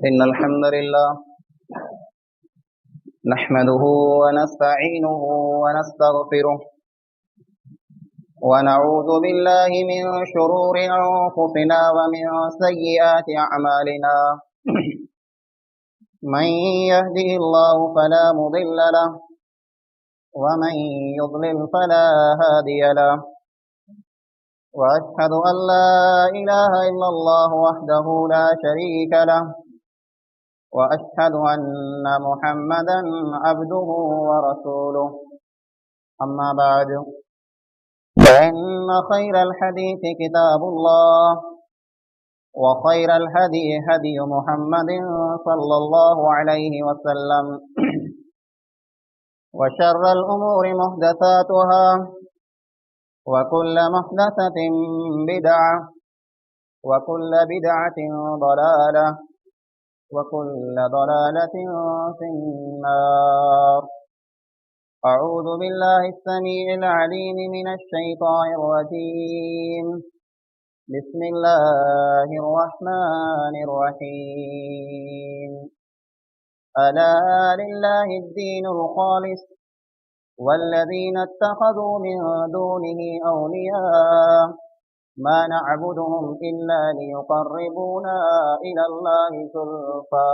إن الحمد لله نحمده ونستعينه ونستغفره ونعوذ بالله من شرور أنفسنا ومن سيئات أعمالنا من يهده الله فلا مضل له ومن يضلل فلا هادي له وأشهد أن لا إله إلا الله وحده لا شريك له وأشهد أن محمدا عبده ورسوله أما بعد فإن خير الحديث كتاب الله وخير الهدي هدي محمد صلى الله عليه وسلم وشر الأمور محدثاتها وكل محدثة بدعة وكل بدعة ضلالة وكل ضلالة في النار. أعوذ بالله السميع العليم من الشيطان الرجيم. بسم الله الرحمن الرحيم. ألا لله الدين الخالص والذين اتخذوا من دونه أولياء ما نعبدهم إلا ليقربونا إلى الله زلفى.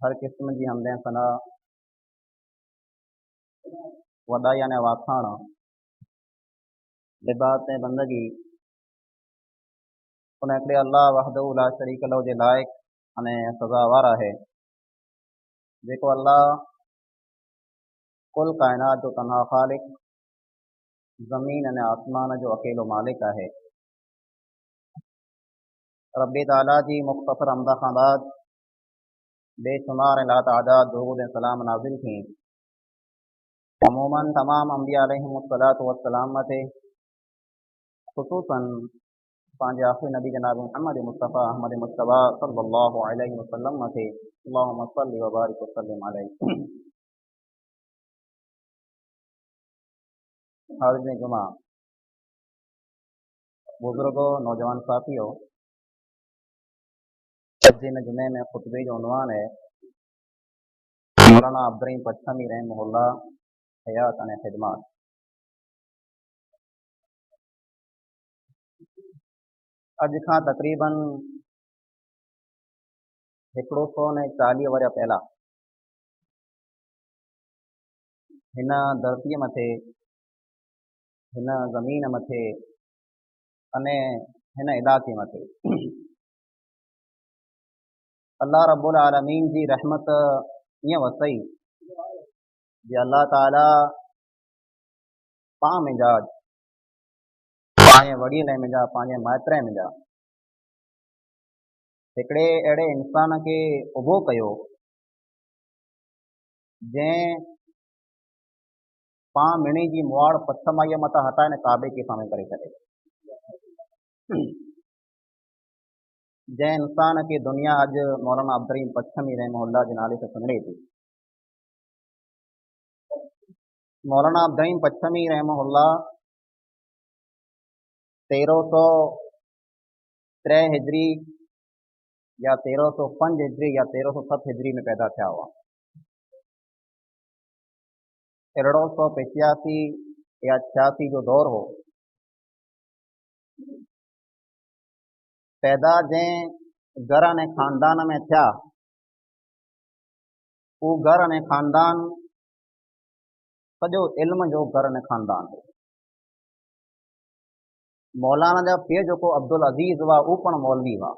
हर किस्म जी हमदें सना वदाया ने वाखाना लिबात बंदगी उन हिकिड़े अल्लाह वहदहू ला शरीक लहू जे लाइक़ अने सज़ावार आहे जेको अल्लाह कुल कायनात जो तन्हा ख़ालिक ज़मीन अने आसमान जो अकेलो मालिक आहे। रब्बी ताला जी मुख़्तसर हमदा खां बाद बेशुमार लातादाद दुरूद सलाम नाज़िल थी अमूमन तमाम अंबिया अलैहिमुस्सलातु वस्सलाम मथे ख़ुसूसन पांजे आखिरी नबी जनाब मुहम्मद मुस्तफ़ा अहमद मुस्तफ़ा सल्लल्लाहु अलैहि वसल्लम मथे अल्लाहुम्मा सल्लि व बारिक व सल्लिम अलैहि। हाज़िरीन जुमा, बुजुर्गों, नौजवान साथियों, जिन जुमे में खुतबे जो उन्वान है मौलाना अब्दुल रहीम पच्छमी रहमहुल्लाह हयात अने खिदमत। अज खां तकरीबन 140 वर्ष पहला हिन धरती मथे हिन ज़मीन मथे अने हिन इलाक़े मथे अल्लाह रब्बुल आलमीन जी रहमत ईअं वसई जे अल्लाह ताला पां मिजाज पांजे वडीले मिजाज पांजे माइतरे मिजाज हिकिड़े अहिड़े इंसान के उभो कयो जंहिं पां मिणी जी मुआड़ पछमाईअ मथां हटाए न काबे के साम्हूं करे छॾे। जंहिं इंसान के दुनिया अॼु मौलाना अब्दुल रहीम पच्छमी रहमहुल्लाह जे नाले सां सुञाणे थी। मौलाना अब्दुल रहीम पच्छमी रहमहुल्लाह 1303 हिजरी या 1305 हिजरी या 1307 हिजरी में पैदा थिया हुआ। 1385 या 86 जो दौर हो। पैदा जंहिं घर अने ख़ानदान में थिया वो घर अने ख़ानदान सॼो इल्म जो घर अने ख़ानदान हो। मौलाना जा पीउ जेको अब्दुल अज़ीज़ हुआ वो पण मौलवी हुआ।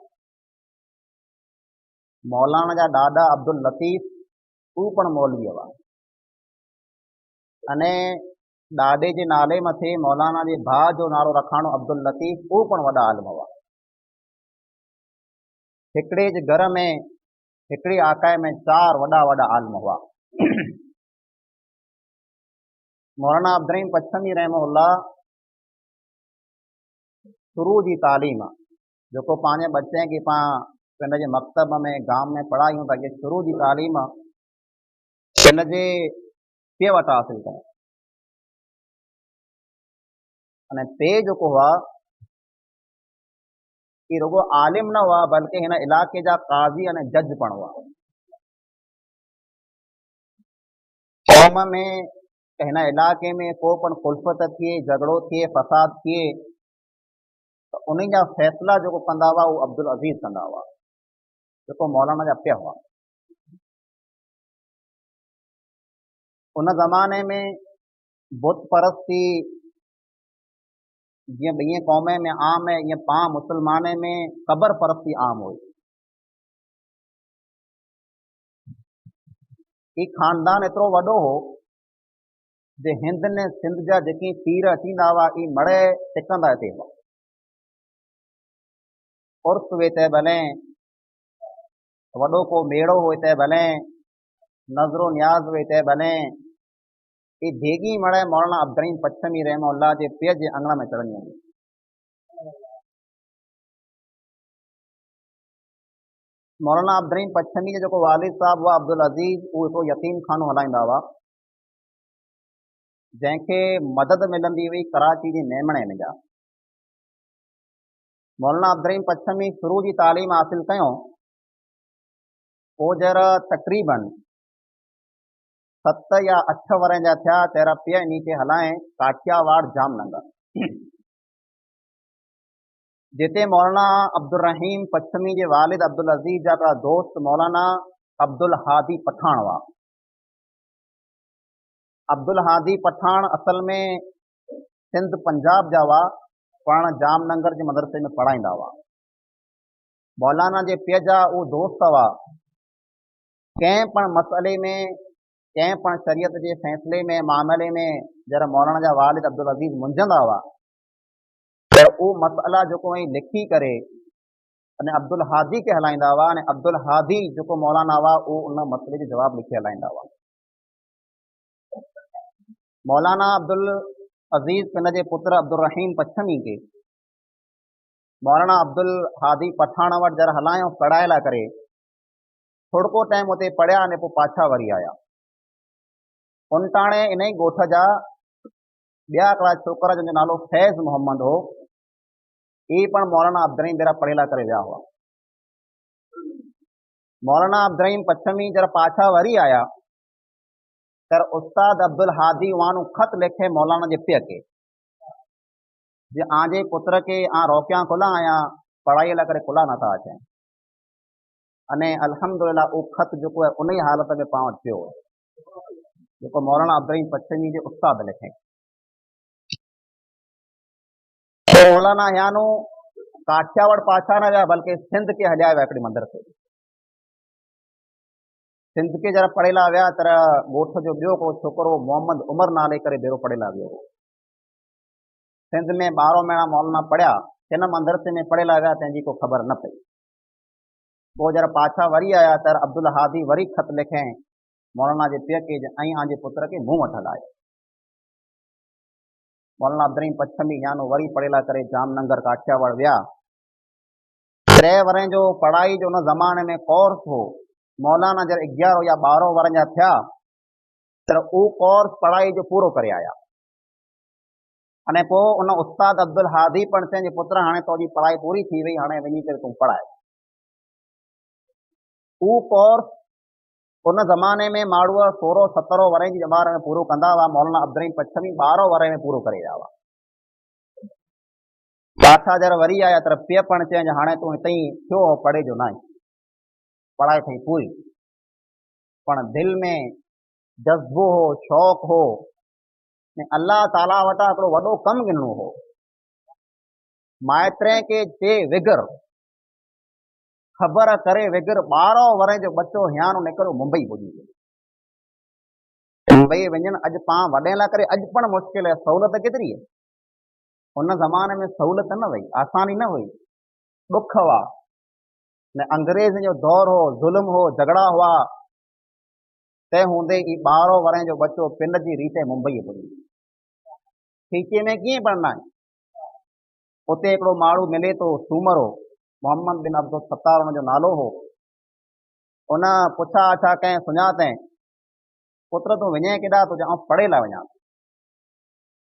मौलाना जा ॾाॾा अब्दुल लतीफ़ वो पण मौलवी हुआ अने ॾाॾे जे नाले मथे मौलाना जे भाउ जो नालो रखाणो अब्दुल लतीफ़ वो पण वॾा आलिम हुआ। हिकिड़े जे घर में हिकिड़ी आकाए में 4 वॾा वॾा आलिम हुआ। मौलाना अब्दुल रहीम पच्छमी रहमहुल्लाह शुरू जी तालीम जेको पंहिंजे बच्चे खे पां पिंड जे मकतब में गांव में पढ़ायूं था कि शुरू जी तालीम पिंड जे पीउ वटां हासिल कयूं। अने पे जेको हुआ ई रुगो आलिम न हुआ बल्कि हिन इलाके जा काज़ी अने जज पण हुआ। कौम में हिन इलाके में को पण कुल्फ़त थिए, झगड़ो थिए, फ़साद थिए त उन्हनि जा फ़ैसिला जेको कंदा हुआ उहो अब्दुल अज़ीज़ कंदा हुआ, जेको मौलाना जा पिया हुआ। उन ज़माने में बुत परस्ती जीअं ॿिए क़ौम में आम है, ईअं पाण मुस्लमान में क़बर परस्ती आम हुई। ही ख़ानदान एतिरो वॾो हो जे हिंद ने सिंध जा जेके पीर अचींदा हुआ ई मड़े टिकंदा हिते हुआ। उर्स हुए तंहिं भले, वॾो को मेड़ो हुए तंहिं भले, नज़रो न्याज़ हुए तंहिं भले, ये देगी मड़े मौलाना अब्दुर्रहीम पच्छमी रहमतुल्लाह जे पिय जे अंगण में चढ़ंदी हुई। मौलाना अब्दुर्रहीम पच्छमी जो जेको वालिद साहब हुआ अब्दुल अज़ीज़, उहो हिकिड़ो यतीम खानो हलाईंदा हुआ जंहिंखे मदद मिलंदी हुई कराची जे मेमणे में जा। मौलाना अब्दुर्रहीम पच्छमी शुरू जी तालीम हासिल कयो, पोइ जर तक़रीबन 7 या 8 वरह जा थिया तेरा पिया इन्ही खे हलाएं काठियावाड़ जामनगर, जिते मौलाना अब्दुर्रहीम पच्छमी जे वालिद अब्दुल अज़ीज़ जा हिकिड़ा दोस्त मौलाना अब्दुल हादी पठान हुआ। अब्दुल हादी पठान असल में सिंध पंजाब जा हुआ, पाण जामनगर जे मदरसे में पढ़ाईंदा हुआ। मौलाना जे पिय जा उहो दोस्त हुआ, कंहिं पण मसइले में, कंहिं पण शरीयत जे फ़ैसिले में, मामले में जरा मौलाना जा वालिद अब्दुल अज़ीज़ मुंझंदा हुआ त उहो मसइला जेको ऐं लिखी करे अने अब्दुल हादी खे हलाईंदा हुआ, अने अब्दुल हादी जेको मौलाना हुआ उहो उन मसइले जो जवाबु लिखी हलाईंदा हुआ। मौलाना अब्दुल अज़ीज़ पिन जे पुत्र अब्दुर्रहीम पच्छमी के मौलाना अब्दुल हादी पठान वटि जर हलायो पढ़ाई लाइ करे, थोड़को टाइम उते पढ़िया अने पोइ पाछा वरी आया। उन टाणे इन ई ॻोठ जा ॿिया हिकिड़ा छोकिरा जंहिंजो नालो फैज़ मोहम्मद हो, इहे पण मौलाना अब्दुर्रहीम बेरा पढ़ेला करे विया हुआ। मौलाना अब्दुर्रहीम पच्छमी जरा पाछा वरी आया तर उस्ताद अब्दुल हादी वानू ख़त लिखे मौलाना जे पिय के जे आजे पुत्र के आ रोकियां खुला आया पढ़ाई लाइ करे खुला नथा अचनि, अने अल्हम्दुलिल्लाह उहो ख़त जेको आहे उन ई हालत में पाण वटि पियो आहे जेको मौलाना अब्दुर्रहीम पच्छमी जे उस्ताद लिखे। मौलाना यानो काठियावाड़ पाछा न विया बल्कि सिंध के हलिया विया हिकिड़ी मदरसे, सिंध के जरा पढ़ेला विया तर ॻोठ जो ॿियो को छोकिरो मोहम्मद उमर नाले करे भेरो पढ़ेला वियो हो। सिंध में 12 महीना मौलाना पढ़िया, हिन मदरसे में पढ़ेला विया तंहिंजी को ख़बर न पई। पोइ जरा पाछा वरी आया तर अब्दुल हादी वरी ख़त लिखे मौलाना जे पिय के ऐं आजे पुत्र के मूं वटि हलाए। मौलाना अब्दुर्रहीम पच्छमी यानो वरी पढ़ेला करे जामनगर काठियावाड़ विया। 3 वरह जो पढ़ाई जो उन ज़माने में कोर्स हो, मौलाना जर 11 या 12 वरह जा थिया तर उहो कोर्स पढ़ाई जो पूरो करे आया। अने पोइ उन उस्ताद अब्दुल हादी पण चई पुत्र हाणे तुंहिंजी पढ़ाई पूरी थी वई, हाणे वञी करे तूं पढ़ाए। उहो कोर्स उन ज़माने में माण्हू 16-17 वरह जी उमिरि में पूरो कंदा हुआ, मौलाना अब्दुर्रहीम पच्छमी 12 वरह में पूरो करे विया हुआ। पाछा जर वरी आया तर पिय पण चई हाणे तूं हिते ई थियो हो, पढ़े जो न आहे, पढ़ाई थी पूरी, पण दिलि में जज़्बो हो, शौक़ु हो ने अल्लाह ताला वटां हिकिड़ो वॾो कमु गिनणो हो। माइtre के चे विगर ख़बर करे विगर 12 वरह जो बच्चो हियानो निकिरो मुंबई पुॼी वियो। मुंबई वञणु अॼु पाण वॾे लाइ करे अॼु पण मुश्किल है, सहूलियत केतिरी है, उन ज़माने में सहूलियत न हुई, आसानी न हुई, ॾुख हुआ ने अंग्रेज़ जो दौर हो, ज़ुल्म हो, झगड़ा हुआ, तंहिं हूंदे ई 12 वरह जो बच्चो पिंड जी रीते मुंबई पुॼी। खीचे में कीअं पढ़ना है, उते हिकिड़ो माण्हू मिले थो सूमर हो, मोहम्मद बिन अब्दुल सत्तार हुन जो नालो हो। उन पुछा अछा कंहिं सुञातईं पुत्र तूं वञे केॾा, तूं चवां पढ़ेला वञा,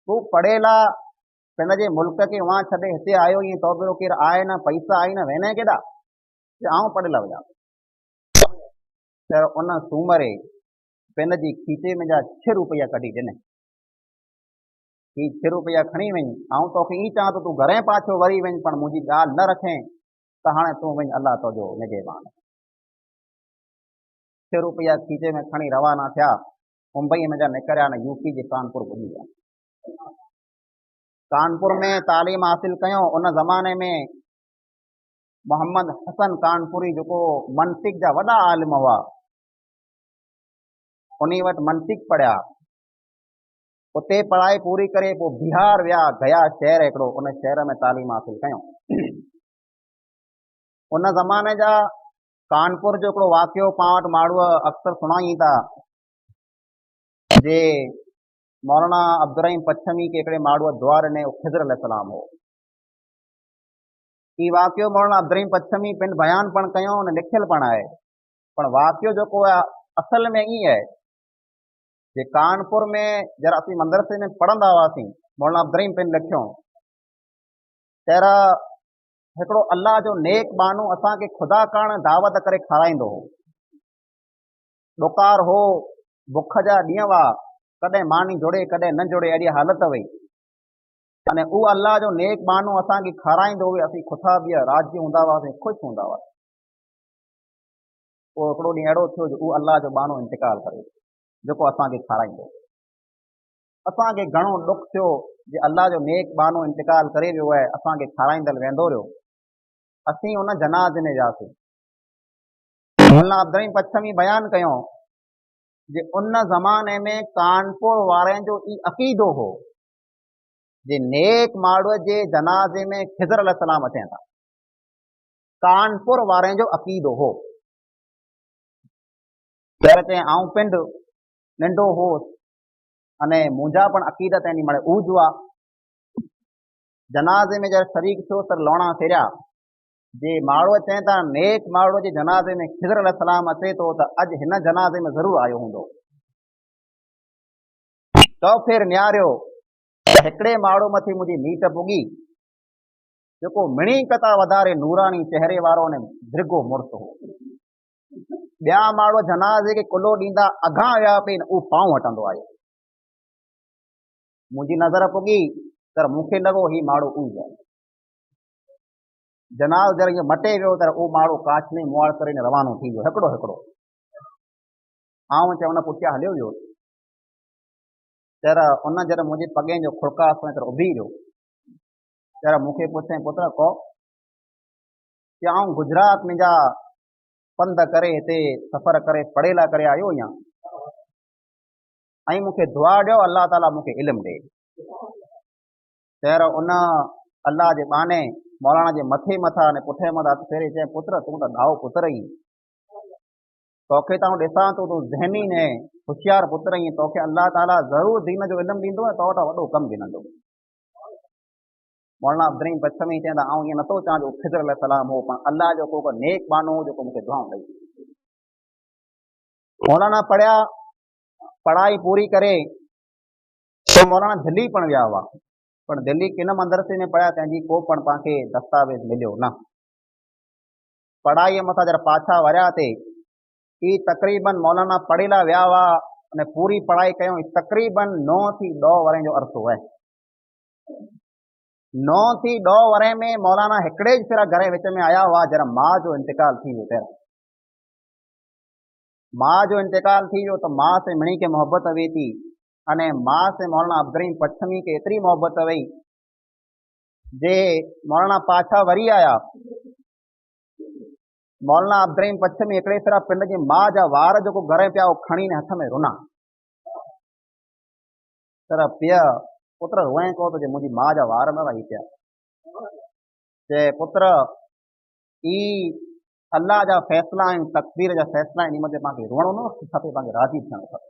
तूं पढ़ेला पिंड जे मुल्क के वहां छॾे हिते आयो ईअं तो बि केरु आहे न, पैसा आई न, वेने केॾा, आऊं पढ़ियल हुया। त उन सूमरे पिंड जी खीचे में जा 6 रुपया कढी ॾिनई, ही 6 रुपया खणी वञ, आऊं तोखे ई चवां तो तूं घरे पाछो वरी वञ, पण मुंहिंजी ॻाल्हि न रखें त हाणे तूं वञ, अलाह तुंहिंजो निगहबान। 6 रुपया खीचे में खणी रवाना थिया, मुंबई में जा निकिरिया न यूपी जे कानपुर पुॼी विया। कानपुर में तालीम हासिल कयूं। उन ज़माने में मोहम्मद हसन कानपुरी जेको मंतिक जा वॾा आलिम हुआ, उन वटि मंतिक पढ़िया, उते पढ़ाई पूरी करे पोइ बिहार विया, गया शहर हिकिड़ो, उन शहर में तालीम हासिल कयूं। उन ज़माने जा कानपुर जो हिकिड़ो वाक़ियो पाण वटि माण्हू अक्सर सुणाई था, जे मौलाना अब्दुर्रहीम पच्छमी के हिकिड़े माण्हूअ दुआ ॾिने, ख़िज़र अलैहिस्सलाम हो। ही वाक़ियो मौलाना अब्दुर्रहीम पच्छमी पिण बयान पण कयो न लिखियल पण आहे, पण वाक़ियो जेको आहे असल में ईअं आहे जे कानपुर में जरा असीं मदरसे में पढ़ंदा हुआसीं, मौलाना अब्दुर्रहीम पिण लिखियो, तहिड़ा हिकिड़ो अल्लाह जो नेक माण्हू असांखे खुदा करण दावत करे खाराईंदो हो। ॾुकार हो, बुख जा ॾींहं हुआ, कॾहिं मानी जुड़े कॾहिं न जुड़े, अहिड़ी हालत हुई, अने उहो अल्लाह जो नेक माण्हू असांखे खाराईंदो हुए, असीं खुथा बि राज़ी हूंदा हुआसीं, ख़ुशि हूंदा हुआसीं। पोइ हिकिड़ो ॾींहुं अहिड़ो थियो जो उहो अल्लाह जो माण्हू इंतिकाल करे जेको असांखे खाराईंदो। असांखे घणो दुख थियो जे अल्लाह जो नेक माण्हू इंतिकाल करे वियो आहे, असांखे खाराईंदड़ वेंदो रहियो। असीं उन जनाज़े में वियासीं। मौलाना अब्दुर्रहीम पच्छमी बयान कयो जे उन ज़माने में कानपुर वारनि जो ई अक़ीदो हो जे नेक माण्हूअ जे जनाज़े में ख़िज़र अलैहिस्सलाम अचनि था। कानपुर वारनि जो अक़ीदो हो। पहिरियों चई आऊं पिंड नंढो होसि, अने मुंहिंजा पण अक़ीदत एनी महिल ऊज हुआ। जनाज़े में जॾहिं शरीक थियो त लौणा फेरिया, जे माण्हू चवनि था नेक माण्हूअ जे जनाज़े में ख़िज़र अलैहिस्सलाम अचे थो त अॼु हिन जनाज़े में ज़रूरु आयो हूंदो। तो फिर निहारियो त हिकिड़े माण्हू मथे मुंहिंजी नीत पुगी, जेको मिणी कता वधारे नूरानी चहिरे वारो ने दृगो मुर्स हो। ॿिया माण्हू जनाज़े खे कुल्लो ॾींदा अॻां विया पई, उहो पांव हटंदो आयो। मुंहिंजी नज़र पुगी त मूंखे लॻो ही माण्हू उहो आहे। जनाज़ जॾहिं इहो मटे वियो त उहो माण्हू काछ में मुआड़ करे रवानो थी वियो, हिकिड़ो हिकिड़ो। आऊं चयो उन पुठियां हलियो वियो, त उन जॾहिं मुंहिंजे पॻनि जो खुड़कास में त उभी वियो, त मूंखे पुछे पुत्र को कि आऊं गुजरात में जा पंध करे हिते सफ़र करे पढ़ेला करे आयो आहियां, ऐं मूंखे दुआ ॾियो अल्लाह ताला मूंखे इल्मु ॾे। त उन अल्लाह जे बाने मौलाना जे मथे मथां ने पुठे मथां हथ फेरे चई पुत्र तूं त ॾाओ पुत्र ई, तोखे त ॾिसां थो तूं ज़हनी ने होशियार पुत्र ई, तोखे अल्लाह ताला ज़रूरु दीन जो इल्मु ॾींदो ऐं तो वटां वॾो कमु गिनंदो। मौलाना अब्दुर्रहीम पच्छमी चवंदा आऊं ईअं नथो चवां जो ख़िज़र अलैहिस्सलाम हो, पर अल्लाह जो को नेक माण्हू हो जेको मूंखे दुआऊं ॾेई। मौलाना पढ़िया, पढ़ाई पूरी करे तो मौलाना दिल्ली पण विया हुआ, पर दिल्ली किन मदरसे में पढ़िया तंहिंजी को पण तव्हांखे दस्तावेज़ मिलियो न। पढ़ाईअ मथां जॾहिं पाछा वरिया ते ही तक़रीबन मौलाना पढ़ेला विया हुआ अने पूरी पढ़ाई कयूं, तक़रीबन 9 थी 10 वरे जो अरसो आहे। 9 थी 10 वरे में मौलाना हिकिड़े ज फेरा घर विच में आया हुआ जरा माउ जो इंतिकाल थी वियो। पहिरियों माउ जो इंतिकाल थी वियो त माउ से मिणी खे मोहबत हुई थी, अने माउ से मौलाना अब्दुर्रहीम पच्छमी खे एतिरी मोहबत हुई जे मौलाना पाछा वरी आया। मौलाना अब्दुर्रहीम पच्छमी हिकिड़े फेरा पिंड जी माउ जा वार जेको घर पिया उहो खणी ने हथ में रुना, तर पीउ पुत्र रोए को त जे मुंहिंजी माउ जा वार न रही पिया। चए पुत्र ई अल्लाह जा फ़ैसिला आहिनि, तक़दीर जा फ़ैसिला आहिनि, इन ते तव्हांखे रोअणो न खपे, तव्हांखे राज़ी थियणो खपे।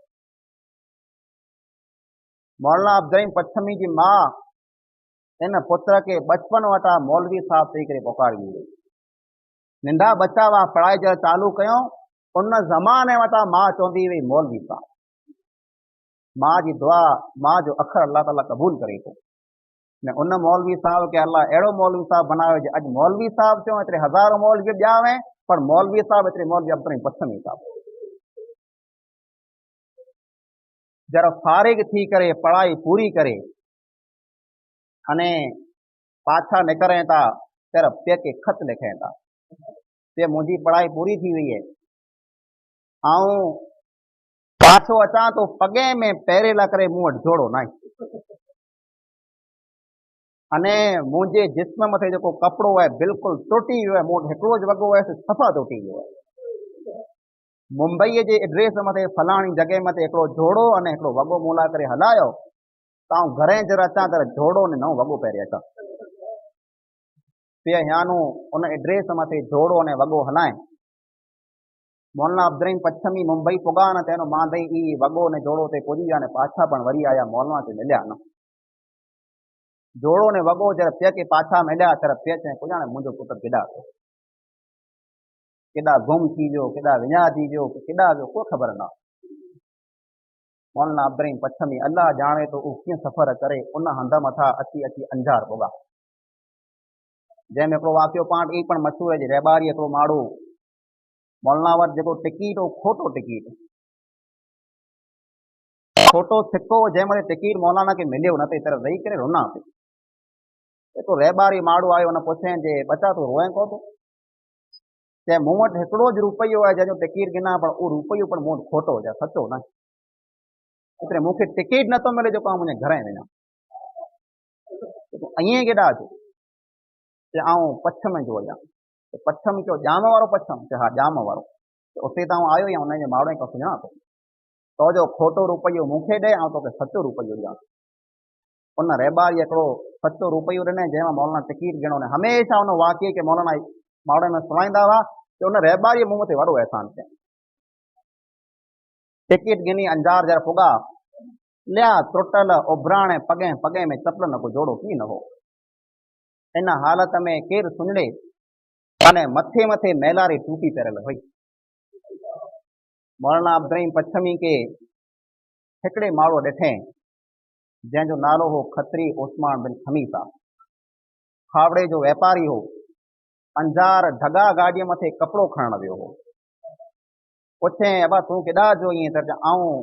मौलाना अब्दुर्रहीम पच्छमी जी माउ इन पुत्र खे बचपन वटां मौलवी साहब चई करे पुकारंदी हुई। नंढा बच्चा हुआ, पढ़ाई जॾहिं चालू कयूं उन ज़माने वटां माउ चवंदी हुई मौलवी साहब। माउ जी दुआ, माउ जो अखर अल्लाह ताला क़बूल करे थो। ने उन मौलवी साहब के अल्लाह अहिड़ो मौलवी साहब बनायो जे अॼु मौलवी साहब थियो एतिरे हज़ारों मौलवी ॿिया हुआ पर मौलवी साहब एतिरे मौलवी अब्दुल रहीम पछमी साहब जरा फारिग थी करे पढ़ाई पूरी करे अने पाछा निकरें था तेरा पे के खत लिखें था ते मुंहिंजी पढ़ाई पूरी थी वई है आऊं पाछो अचां तो पगे में पैरे ला करे मूं वटि जोड़ो न अने मुंहिंजे जिस्म मथे जेको कपिड़ो आहे बिल्कुलु टुटी वियो आहे मूं वटि हिकिड़ो ज वॻो आहे सफ़ा टुटी वियो आहे मुंबईअ जे एड्रेस मथे फलाणी जॻह मथे हिकिड़ो जोड़ो अने हिकिड़ो वॻो मूं लाइ करे हलायो त आऊं घरे जर अचां त जोड़ो ने नओं वॻो पहिरियों अचां पे यानो उन एड्रेस मथे जोड़ो अने वॻो हलाए मौलाना अब्दुल रहीम पछमी मुंबई पुॻा न चइनो मां दई ई वॻो ने जोड़ो ते पुॼी विया ने पाछा पण वरी आया मौलाना ते मिलिया न जोड़ो ने वॻो जर पे के पाछा मिलिया तर पे चई पुॼाणे मुंहिंजो पुटु केॾा वियो केॾा गुम थी वियो केॾा विञाइजी वियो केॾा वियो को ख़बर न मौलाना अब्दुल रहीम पछमी अल्लाह ॼाणे तो उहो कीअं सफ़र करे उन हंध मथां अची अची अंजार पुॻा जंहिंमें हिकिड़ो वाक़ियो पाण ई पण मशहूरु आहे रहबारी हिकिड़ो माण्हू मौलाना वटि जेको टिकीट हो खोटो टिकीट खोटो सिक्को जंहिं महिल टिकीट मौलाना खे मिलियो न त तरह वेही करे रुना पियो हिकु रहबारी माण्हू आयो हुन पुछियईं जे बचा तूं रोए कोन थो चए मूं वटि हिकिड़ो ज रुपयो आहे जंहिंजो टिकीट गिना पर उहो रुपयो पण मूं वटि खोटो हुजे सचो न एतिरे मूंखे टिकीट नथो मिले जेको आउं मुंहिंजे घरे वञा ईअं केॾा अचो चए आउं पछम जो आहियां पछम कयो ॼाम वारो पछम चए हा ॼाम वारो उते त आउं आयो या हुनजे माण्हू खां सुञाणा थो तो जो खोटो रुपयो मूंखे ॾे ऐं तोखे सचो रुपयो ॾियां उन रहबारी हिकिड़ो सचो रुपयो ॾिनई जंहिंमां मौलाना टिकीट गिणो न हमेशह उन वाक़िए खे मौलाना माण्हू में सुणाईंदा हुआ कि उन रहबारीअ मूं मथे वॾो अहसान कयईं टिकीट गिनी अंजार जरा पुॻा लिया टुटल उभराणे पगे में चपल न को जोड़ो की न हो इन हालत में केरु सुञड़े अने मथे मथे मैलारी टूटी पहिरियल हुई मौलाना अब्दुल रहीम पछमी के हिकिड़े माण्हू ॾिठे जंहिंजो नालो हो खत्री उस्मान बिन खमीसा खावड़े जो वापारी हो अंजार ढगा गाॾीअ मथे कपिड़ो खणण वियो हो पुछे अबा तूं केॾा जो ईअं त आऊं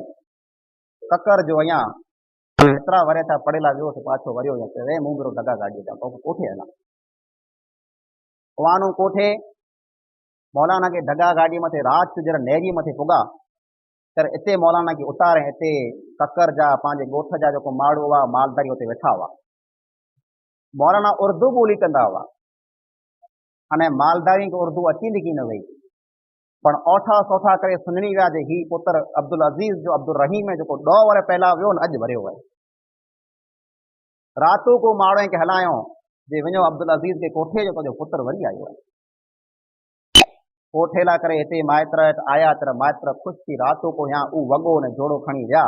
ककर जो आहियां एतिरा वरे था पढ़ियला वियो त पाछो वरियो वे मूं बिरो ढगा गाॾीअ जा तोखे कोठे हलां वानू कोठे मौलाना खे ढगा गाॾीअ मथे राति जरा नेरीअ मथे पुॻा तर इते मौलाना खे उतारे हिते ककर जा पंहिंजे ॻोठ जा जेको माण्हू हुआ मालदारी उते वेठा हुआ मौलाना उर्दू ॿोली कंदा हुआ अने मालदारी खे उर्दू अचींदी की न वई पण औठा सौठा करे सुञणी विया जे ही पुत्र अब्दुल अज़ीज़ जो अब्दुल रहीम जेको 2 वर पहला वियो न अॼु वरियो आहे रातू को माण्हू खे हलायो जे वञो अब्दुल अज़ीज़ के कोठे जो तुंहिंजो पुत्र वरी आयो आहे कोठे ला करे हिते माइत्र आया तर माइत्र ख़ुशि थी रातू को या ऊ वॻो ने जोड़ो खणी विया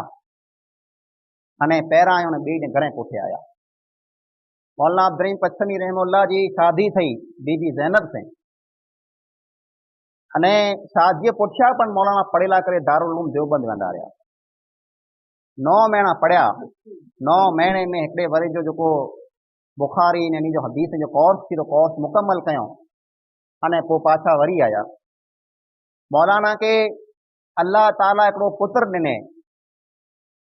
अने पहिरां आयो ने ॿिए ॾींहुं घणे कोठे आया मौलाना अब्दुल रहीम पछमी रहमुल्लाह जी शादी थई बीबी ज़ैनब से अने शादीअ पुठियां पण मौलाना पढ़ियला करे दारुल उलूम देवबंद वेंदा रहिया 9 महीना पढ़िया 9 महीने में हिकिड़े वरी जो जेको बुखारी ने जो हदीस जो कोर्स थी कोर्स मुकम्मल कयो अने पोइ पाछा वरी आया मौलाना के अल्लाह ताला हिकिड़ो पुत्र ॾिने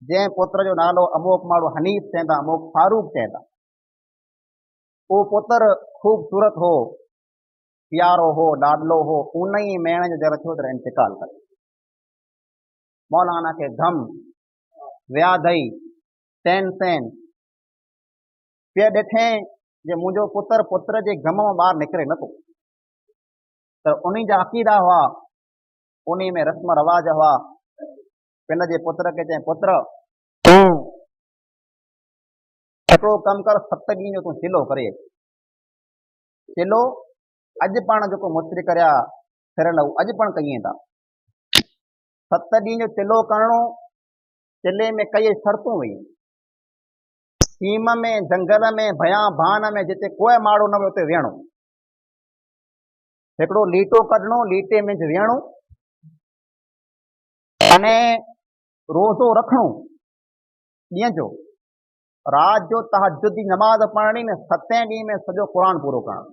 जंहिं पुत्र जो नालो अमोक माण्हू हनीफ़ चवंदा अमोक फारूक चवंदा उहो पुत्र ख़ूबसूरत हो प्यारो हो लाडलो हो उन ई महीने जो जर थियो त इंतिकाल करे मौलाना के गम व्याधई टेंशन पे ॾिठे जे मुंहिंजो पुत्र जे गम मां ॿाहिरि निकिरे नथो त उन्हीं जा अक़ीदा हुआ उन्हीं में रस्म रवाज हुआ पिन जे पुत्र के चई पुत्र तूं हिकिड़ो कमु कर 7 ॾींहं जो तूं चिलो करे चिलो अॼु पाण जेको मुस्री करिया फिरियल अॼु पाण कयूं था 7 ॾींहं जो चिलो करणो चिले में कई शर्तूं हुयूं सीम में जंगल में भया भान में जिते कोई माण्हू न वियो उते वेहणो हिकिड़ो लीटो कढणो लीटे में वेहणो अने रोज़ो रखणो ॾींहं जो रात जो तहज्जुद जी नमाज पढ़नी ने 7 ॾींहं में सॼो क़ुरान पूरो करणो,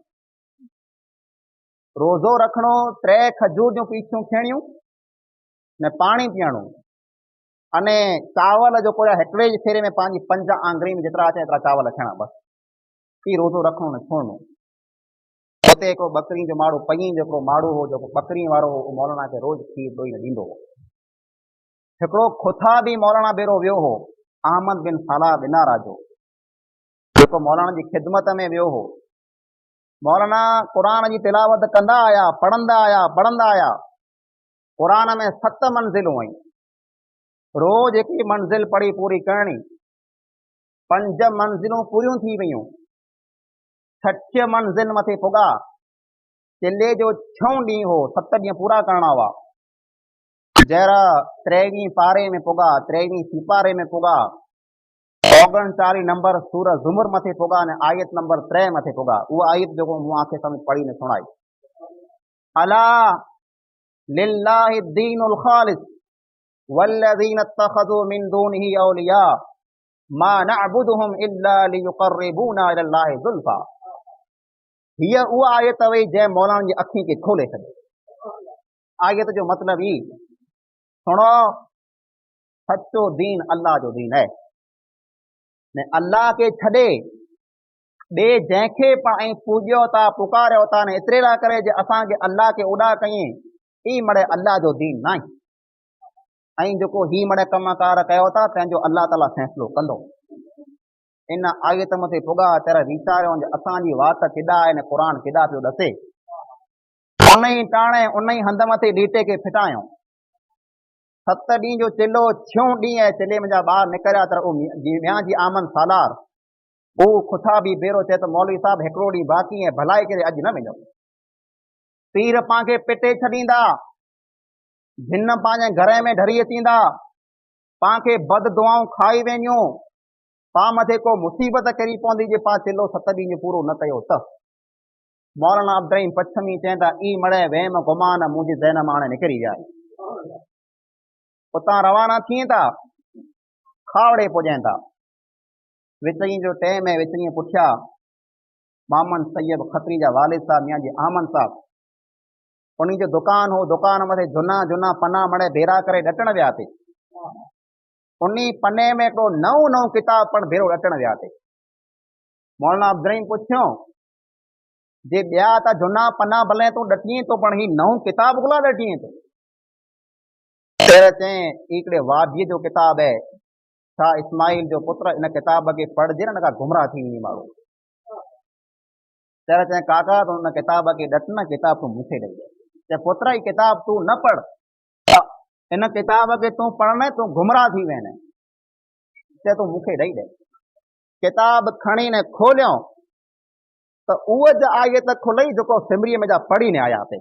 रोज़ो रखणो, 3 खजूर जूं पीछियूं थियणियूं ने पाणी पीअणो, अने चावल जो कोई हिकिड़े जे फेरे में पंहिंजी 5 आङुरी में जेतिरा अचे एतिरा चावल थियणा बसि, ही रोज़ो रखणो ने छोड़णो। हुते हिकिड़ो बकरी जो माड़ो पई जेको माड़ो हो जेको बकरी वारो हो, मौलाना खे रोज़ खीर ॾोई न ॾींदो हो। हिकिड़ो खुथा बि मौलाना बेरो वियो हो, अहमद बिन सलाह बिनारा जो, जेको मौलाना जी ख़िदमत में वियो हो। मौलाना क़ुरान जी तिलावत कंदा आया, पढ़ंदा आया। क़ुरान में 7 मंज़िलूं आहिनि, रोज़ हिकिड़ी मंज़िल पढ़ी पूरी करणी। 5 मंज़िलूं पूरियूं थी वयूं, 6 मंज़िल मथे पुॻा। चिल्ले जो 6 ॾींहं हो, 7 ॾींहं पूरा करणा हुआ। जहिड़ा 23 पारे में पुॻा, 23 सिपारे में पुॻा, 39 नंबर सूरत ज़ुमर मथे पुॻा ने आयत नंबर 3 मथे पुॻा। उहा आयत जेको मूं आंखें साम्हूं पढ़ी ने सुणाई, अला लिल्लाहि दीनुल ख़ालिस वल्लज़ीना इत्तख़ज़ू मिन दूनिही औलिया मा नअबुदुहुम इल्ला लियुक़र्रिबूना इलल्लाहि ज़ुल्फ़ा। हीअ उहा आयत हुई जंहिं मौलाना जी अखियुनि खे खोले छॾियो। आयत जो मतिलब ई सुणो, सचो दीन अल्लाह जो दीन है ने अल्लाह के छॾे ॿिए जंहिंखे पाण पूॼियो था पुकारियो था ने एतिरे लाइ करे जे असांखे अल्लाह खे उॾा कयईं, ई मड़े अल्लाह जो दीन न आहे। ऐं जेको ही मड़े कमकार कयो था पंहिंजो अल्लाह ताला फ़ैसिलो कंदो। इन आयत मथे पुॻा ત્યારે वीचारियो जे असांजी वात केॾा आहे ने क़ुरान केॾा पियो ॾसे। उन ई टाणे उन ई हंध मथे ॾीटे खे फिटायूं। 7 ॾींहं जो चिल्लो 6 ॾींहं चिल्ले मुंहिंजा ॿार निकिरिया त मियाँ जी आमन सालार हू खुथा बि बेरो चए त मौलवी साहब हिकिड़ो ॾींहुं बाक़ी ऐं भलाई करे अॼु न वञो। पीर पांखे पिटे छॾींदा, जिन पंहिंजे घर में ढरी अचींदा, पांखे बद दुआऊं खाई वेंदियूं, पां मथे को मुसीबत करी पवंदी जे पां चिल्लो 7 ॾींहं पूरो न कयो त। मौलाना अब्दुर्रहीम पछमी चवंदा ई मड़े वहम गुमान मुंहिंजी ज़हन मां हाणे निकिरी विया। उतां रवाना थियनि था, खावड़े पुॼनि था। विचई जो टाइम है, विचई पुठियां मामन सैयद खत्री जा वालिद साहब मियाँ जी आमन साहब, उन्हीं जो दुकान हो, दुकान मथे झुना पना मड़े भेरा करे ॾटण विया थे। उन्हीं पने में हिकिड़ो नओं किताब पण भेरो ॾटण विया थे। मौलाना अब्दुर्रहीम पुछियो जे ॿिया त झुना पना भले तूं ॾटीं तो पण ही नओं किताब गुला ॾटीं तो। चई हिकिड़े वादीअ जो किताब है, छा इस्माइल जो पुत्र इन किताब खे पढ़जे न का गुमराह थी वञी माण्हू। चए काका तूं उन किताब खे ॾट न, किताब तूं मूंखे ॾेई दे। चए पुत्र ही किताब तूं न पढ़, इन किताब खे तूं पढ़ने तूं गुमराह थी वेंदे। चए तूं मूंखे ॾेई दे। किताब खणी ने खोलियो त उहा ज आयत खुलई जेको सिमरीअ में जा पढ़ी ने आया थे।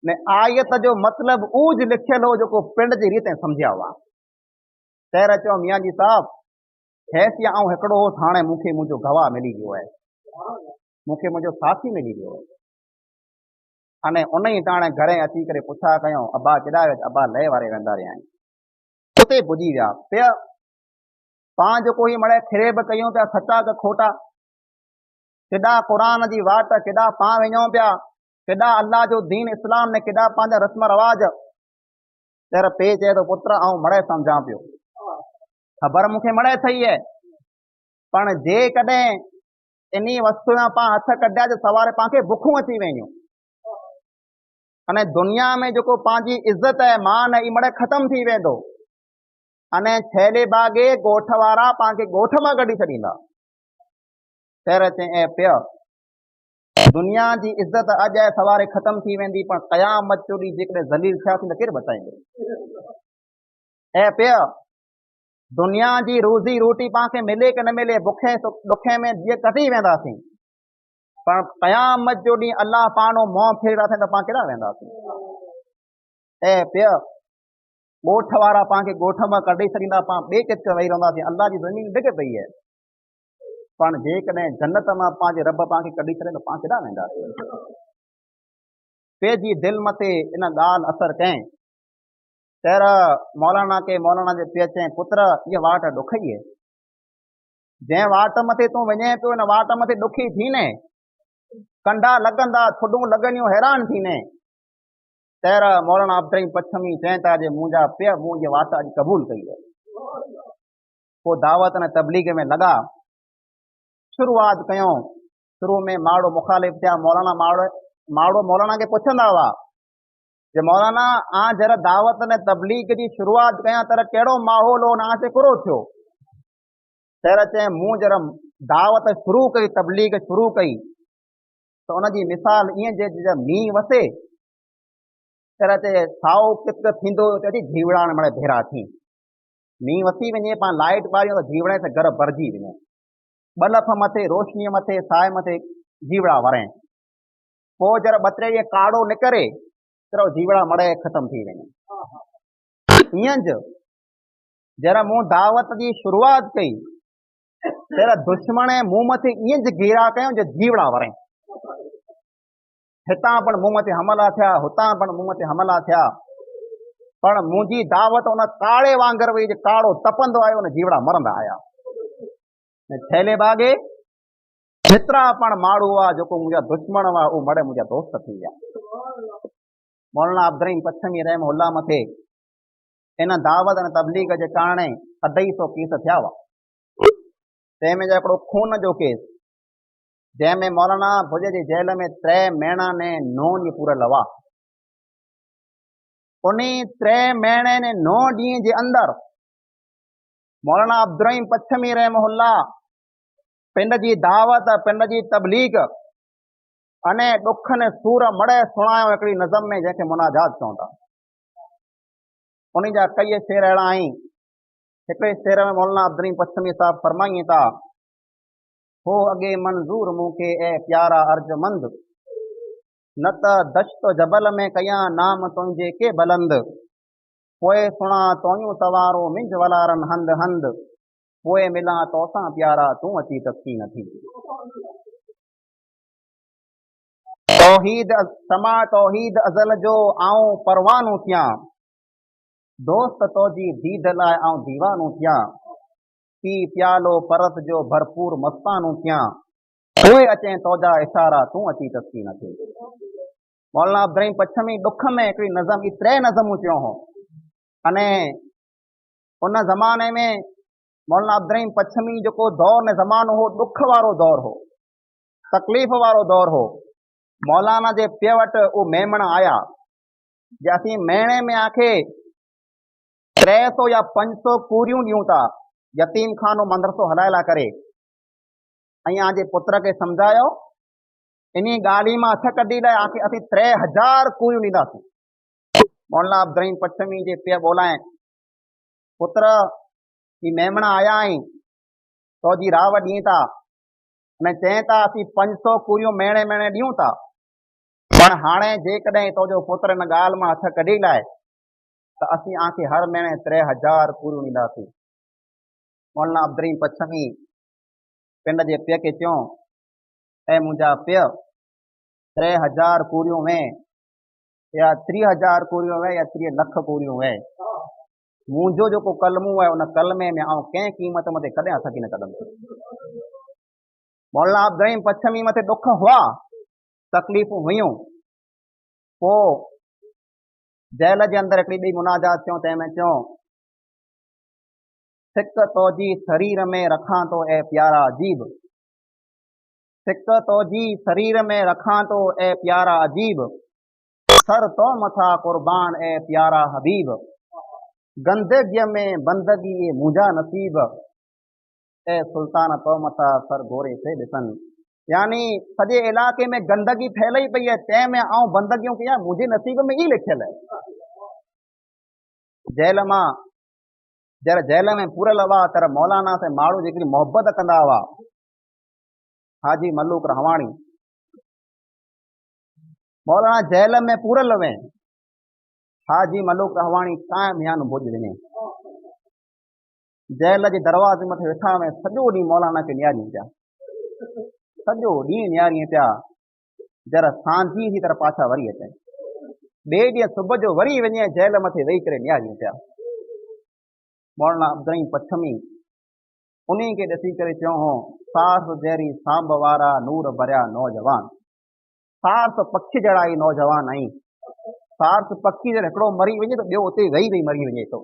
ने आयत जो मतलब ऊज लिखियल हो जेको पिंड जी रीति समझिया हुआ। तैर चयो मियाँ जी साहब हैसिया ऐं हिकिड़ो हो, हाणे मूंखे मुंहिंजो गवाह मिली वियो आहे, मूंखे मुंहिंजो साथी मिली वियो आहे। अने उन ई टाणे घरे अची करे पुछा कयूं अब्बा केॾा विया? अब्बा लय वारे वेंदा रहिया आहिनि। उते पुॼी विया पिया। पां जेको ही मड़े ख़िरेब कयूं पिया सचा त खोटा, केॾा क़ुरान जी वाट, केॾा पां वञूं पिया, केॾा अल्लाह जो दीन इस्लाम ने केॾा पंहिंजा रस्म रवाज। तेर पे चए तो पुत्र ऐं मड़े सम्झां पियो, ख़बर मूंखे मड़े थई है, पण जे कॾहिं इन वस्तु में पां हथ कढिया जो सवारे पांखे बुखूं अची वेंदियूं। अने दुनिया में जेको पंहिंजी इज़त है मान है मड़े ख़त्म थी वेंदो। अने छैले बागे ॻोठ वारा पांखे ॻोठ मां कढी छॾींदा। तेर चए पियो दुनिया जी इज़त अॼु आहे सवारे ख़त्म थी वेंदी, पण क़यामत जो ॾींहुं जेकॾहिं ज़लील थियासीं त केरु बचाईंदो। ऐं पियो दुनिया जी रोज़ी रोटी पांखे मिले कि न मिले, बुखे ॾुखे में जीअं कटी वेंदासीं, पर क़यामत जो ॾींहुं अल्लाह पानो मुंहुं फेरंदासीं त पां केॾा वेंदासीं। ऐं पियो ॻोठ वारा पांखे ॻोठ मां कढी छॾींदा, पां ॿिए किथे वेही रहंदासीं, अल्लाह जी ज़मीन डिॻ पई है। पण जेकॾहिं जन्नत मां पंहिंजे रब पांखे कढी छॾे त पां केॾा वेंदासीं। पंहिंजी दिलि मथे इन ॻाल्हि असर कयईं। तेरा मौलाना जे पे चई पुत्र ये वाट ॾुखई है, जंहिं वाट मथे तूं वञे पियो इन वाट मथे ॾुखी थीने, कंडा लॻंदा थुॾूं लॻंदियूं हैरान थीने। तेरा मौलाना अब्दुल पच्छमी चवनि था जे मुंहिंजा पे मूं ये वाट अॼु क़बूल कई है। पोइ दावत ने तबलीग में लॻा, शुरूआत कयूं। शुरू में माड़ो मुखालिफ़ थिया। माड़ो मौलाना खे पुछंदा हुआ जे मौलाना आ जरा दावत ने तबलीग की शुरुआत कयां तर कहिड़ो माहौल हो ना से कुरो थियो। तेरा चए मूं जरा दावत शुरू कई, तबलीग शुरू कई तो उनजी मिसाल ईअं जे मींहुं वसे तेरा चए साओ कित थींदो ते जीवड़ान मड़े भेरा थी। मींहुं वसी वञे पाण लाइट ॿारियूं त जीवड़े से घर भरिजी वञे, बलफ मथे रोशनी मथे साए मथे जीवड़ा वरें, पोइ जरा ॿ टे ॾींहं काड़ो निकिरे त जीवड़ा मड़े ख़त्म थी वञे। ईअं जरा मूं दावत की शुरुआत कई तेरा दुश्मन मूं मथे ईअं घेरा कयूं जो जीवड़ा वरें। हितां पण मूं मथे हमला थिया, हुतां पण मूं मथे हमला थिया, पर मुंहिंजी दावत उन काड़े वांगर वई जो काड़ो तपंदो आयो उन जीवड़ा मरंदा आया। थैले बागे जेतिरा पण माण्हू हुआ जेको मुंहिंजा दुश्मन हुआ उहो मड़े मुंहिंजा दोस्त थी विया। मौलाना अब्दुल पच्छमी रहमहुल्लाह मथे इन दावत ऐं तबलीग जे कारणे 250 केस थिया हुआ। तंहिंमें हिकिड़ो खून जो केस जंहिंमें मौलाना भुज जी जेल में 3 महीना ने 9 ॾींहं पूरल हुआ। उन 3 महीने ने 9 ॾींहं जे अंदरि मौलाना अब्दुल पच्छमी रहमहुल्लाह पिंड जी दावत, पिंड जी तबलीग अने ॾुख ने सूर मड़े सुणायो हिकिड़ी नज़म में जंहिंखे मुनाजात चवनि था। उन जा कई शेर अहिड़ा आहिनि। हिकिड़े शेर में मौलाना अब्दुल पच्छमी साहब फरमाइनि था, हो अॻे मंज़ूर मूंखे ए प्यारा अर्जमंद, न त दश्त जबल में कया नाम तुंहिंजे के बुलंद, पोइ सुणा तोयूं तवारो मिंज वलारन हंद हंद, पोइ मिला तोसां प्यारा तूं अची तस्की न थी। तौहीद अज़ल जो आऊं परवानू थियां, दोस्त तोजी दीद लाइ आऊं दीवानू थियां, पी प्यालो परत जो भरपूर मस्तानू थियां, पोइ अचें तोजा इशारा तूं अची तस्की न थी। मौलाना अब्दुल पच्छमी ॾुख में हिकिड़ी नज़म, 3 नज़मूं चयो हो। अने उन ज़माने में मौलाना अब्दुल पच्छमी जेको दौर ने ज़मानो हो ॾुख वारो दौर हो, तकलीफ़ वारो दौर हो। मौलाना जे पे वटि उहो मेमण आया जे असीं महीने में आखे 300 या 500 पूरियूं ॾियूं था यतीम खानो मदरसो हलाए करे। ऐं आजे पुत्र खे सम्झायो इन ॻाल्हि मां हथ कढी लाइ आखे असीं 3000 पूरियूं ॾींदासीं। मौलाना अब्दुल पच्छमी जे पे ॿोलाए, पुत्र ही मेमण आया आहिनि तो जी राव ॾियूं था, अने चए था असीं 500 पूरियूं महीने महीने ॾियूं था, पर हाणे जेकॾहिं तुंहिंजो पुत्र इन ॻाल्हि मां हथ कढी लाइ त असीं आखे हर महीने 3000 पूरियूं ॾींदासीं। मौलाना अब्दुल पच्छमी पिंड जे पे खे चयो, ऐं मुंहिंजा पे 3000 पूरियूं में या 30,000 पूरियूं में या 30 लख पूरियूं में, मुंहिंजो जेको कलमो आहे उन कलमे में आउं कंहिं क़ीमत मथे कॾहिं हथ न कढंदुसि। मौलाना अब्दुल पच्छमी मथे ॾुख हुआ, तकलीफ़ूं हुयूं। पोइ जेल जे अंदरि हिकिड़ी ॿी मुनाजात चयो, तंहिंमें चयो, सिक तोजी शरीर में रखां तो ए प्यारा अजीब, सिक तोजी शरीर में रखां तो ए प्यारा अजीब, सर तो मथा कुर्बान ए प्यारा हबीब, गंदगी में बंदगी ए मुंहिंजा नसीब, ए सुल्तान तो मथा सर घोरे से ॾिसन। यानी सॼे इलाइक़े में गंदगी फैलई पई है, तंहिंमें आऊं बंदगियूं कया, मुंहिंजे नसीब में ई लिखियल है। जेल मां जरा जेल में पूरल हुआ तर मौलाना से माण्हू जेकॾहिं मोहबत कंदा हुआ, हाजी मलूक रहवाणी मौलाना जेल में पूरल हुए, हाजी मलूक रहवाणी कायम यान भुज ॾिने, जेल जे दरवाज़े मथे वेठा हुए, सॼो ॾींहुं मौलाना खे नियारियूं पिया, सॼो ॾींहुं नियारियूं पिया, जरा सांझी थी तरह पाछा वरी अचनि। ॿिए ॾींहुं सुबुह जो वरी वञे जेल मथे वेही करे न्यारी पिया। मौलाना अब्दुल पच्छमी उन खे ॾिसी करे चयो हो, सार्स जहिड़ी सांब वारा नूर भरिया नौजवान, सार्स पखी जहिड़ा ई नौजवान आई। सार्स पखी जॾहिं हिकिड़ो मरी वञे त ॿियो उते वेही वेही मरी वञे थो,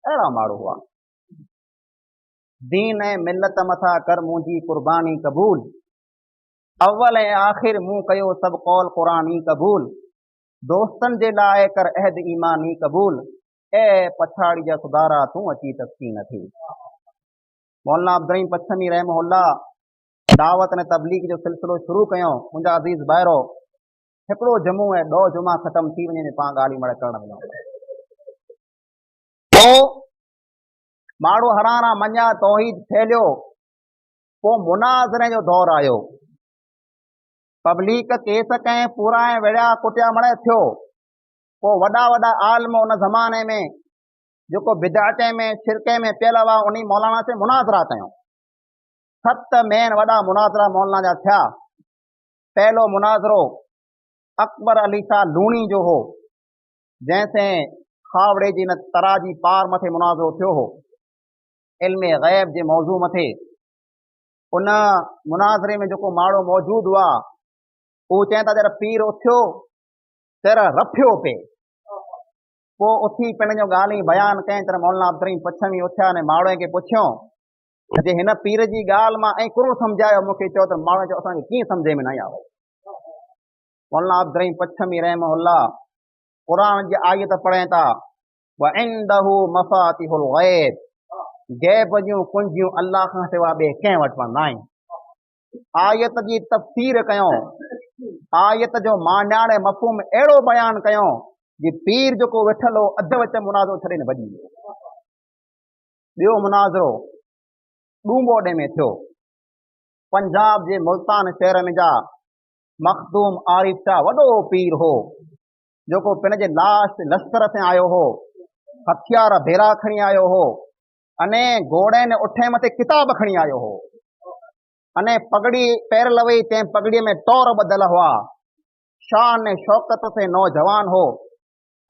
अहिड़ा माण्हू हुआ। दीन ऐं मिलत मथां कर मुंहिंजी कुर्बानी क़बूल, अव्वल ऐं आख़िर मूं कयो सभु कौल क़ुरानी क़बूल, दोस्तनि जे लाइ कर अहद ईमानी क़बूल, ऐं पछाड़ी जा सुधारा तूं अची तस्कीन थी। मौलाना अब्दुल पच्छमी रहमहुल्लाह दावत ने तबलीग जो सिलसिलो शुरू कयो। मुंहिंजा अज़ीज़ भाइरो, हिकिड़ो जुमो ऐं 2 जुमा ख़तमु थी वञे पाण ॻाल्हि मड़ करण वञूं। पोइ माण्हू हराना मञा, तौहीद फैलियो, पोइ मुनाज़रे जो दौर आयो। पब्लिक केस कंहिं पूरा ऐं विड़िया कुटिया मड़े थियो। पोइ वॾा वॾा आलम उन ज़माने में जेको बिदाते में शिरके में पियल हुआ, उन मौलाना से मुनाज़रा कयूं। 7 मेन वॾा मुनाज़रा मौलाना जा थिया। पहलो मुनाज़रो अकबर अली शाह लूणी जो हो, जैसे खावड़े जी न तराजी पार मथे मुनाज़रो थियो हो, इल्म ग़ैब जे मौज़ू मथे। उन मुनाज़रे में जेको माण्हू मौजूद हुआ, उहो चवनि था जरा पीर उथियो तेरा रफियो पे। पोइ उथी पिण जो ॻाल्हि बयानु कयईं। तर मौलाना अब्दुल पच्छमी उथिया ने माण्हू खे पुछियो जे हिन पीर जी ॻाल्हि मां ऐं कुरो सम्झायो मूंखे। चयो त माण्हू चयो असांखे कीअं सम्झ में न आयो। मौलाना अब्दुल पच्छमी रहमहुल्लाह क़ुरान जी आयत पढ़नि था, व इंदहु मफ़ातिहुल ग़ैब, गैब जूं कुंजियूं अल्लाह खां सवाइ ॿिए कंहिं वटि पण न आहिनि। आयत जी तफ़सीर कयूं, आयत जो मानाणे मफ़हूम अहिड़ो बयानु कयूं जी पीर जेको वेठल हो अधु विच मुनाज़रो छॾे न भॼी वियो। ॿियो मुनाज़रो ॾूंबोॾे में थियो। पंजाब जे मुल्तान शहर में जा मखदूम आरिफ शाह वॾो पीर हो, जेको पिण जे लाश लश्कर से आयो हो, हथियार भेरा खणी आयो हो, अने घोड़े ने उठे मथे किताब खणी आयो हो, अने पगड़ी पैर लवई, तंहिं पगड़ीअ में टौर ॿधल हुआ। शान ने शौकत से नौजवान हो,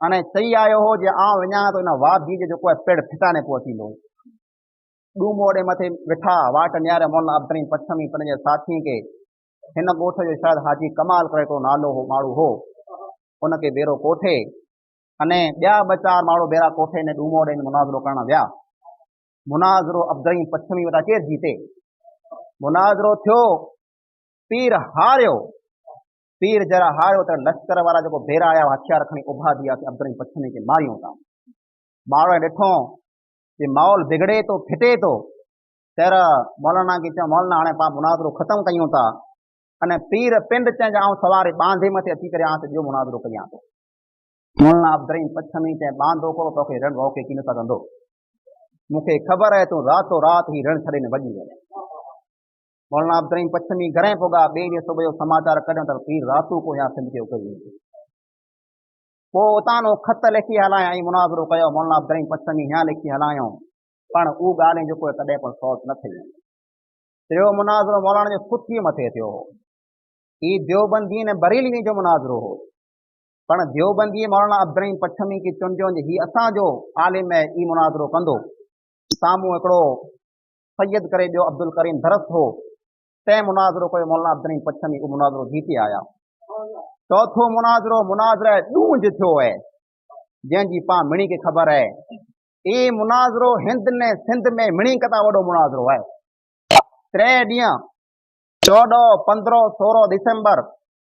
अने चई आयो हो जे आउं वञा तो इन वादी जो जेको आहे पेड़ फिटाने पहुचींदो। ॾूमोड़े मथे वेठा वाट न्यारे मौलाना अब्दुल पच्छमी पंहिंजे साथी खे, हिन ॻोठ जो शायदि हाजी कमाल करे को नालो हो माण्हू हो, उनखे बेरो कोठे, अने ॿिया 2-4 माण्हू बेरा कोठे ने ॾूमोड़े में मुनाज़रो करण विया। मुनाज़रो अब्दुल पच्छमी वटा केरु जीते। मुनाज़रो थियो, पीर हारियो। पीर जरा हारियो त लश्कर वारा जेको भेरा आया हथियार खणी उभा दिया कि अब्दुल पच्छमी खे मारियूं था। माण्हू ॾिठो कि माहौल बिगड़े थो, फिटे थो, तर मौलाना खे चयो मौलाना हाणे पाण मुनाज़रो ख़तमु कयूं था। अने पीर पिंड चइजां आउं सवारे बांधे मथे अची करे आउं ॿियो मुनाज़रो कयां थो। मौलाना अब्दुल पच्छमी चए बांधो कोन तोखे रण रोके की न सघंदो, मूंखे ख़बर आहे तूं रातो रात ही रण छॾे न भॼी वञे। मौलाना अब्दुल पच्छमी घणे पुॻा, ॿिए ॾींहुं सुबुह जो समाचार कढियो त पीर रातू को या सिंध खे उकरी। पोइ उतां नो ख़त लिखी हलाया ऐं मुनाज़रो कयो। मौलाना अब्दुल पच्छमी हीअं लिखी हलायूं, पण उहो ॻाल्हि जेको कॾहिं पण सॉल्व न थी। टियों मुनाज़रो मौलाना जो सुखीअ मथे थियो हो। ही देवबंदी ने बरेली जो मुनाज़रो हो, पण देवबंदी मौलाना अब्दुल पच्छमी खे चुनिजो ही असांजो आलिम है, ई मुनाज़रो कंदो। साम्हूं हिकिड़ो सैयद करे ॿियो अब्दुल करीम दरस हो, तंहिं मुनाज़रो कयो। मौलाना अब्दुल पच्छमी उहो मुनाज़रो जीते आया। चौथो मुनाज़रो मुनाज़रा ॾूंज थियो है, जंहिंजी पाण मिणी खे ख़बर है। ई मुनाज़रो हिंद ने सिंध में मिणी कदा वॾो मुनाज़रो है। 3 ॾींहं 14, 15, 16 दिसंबर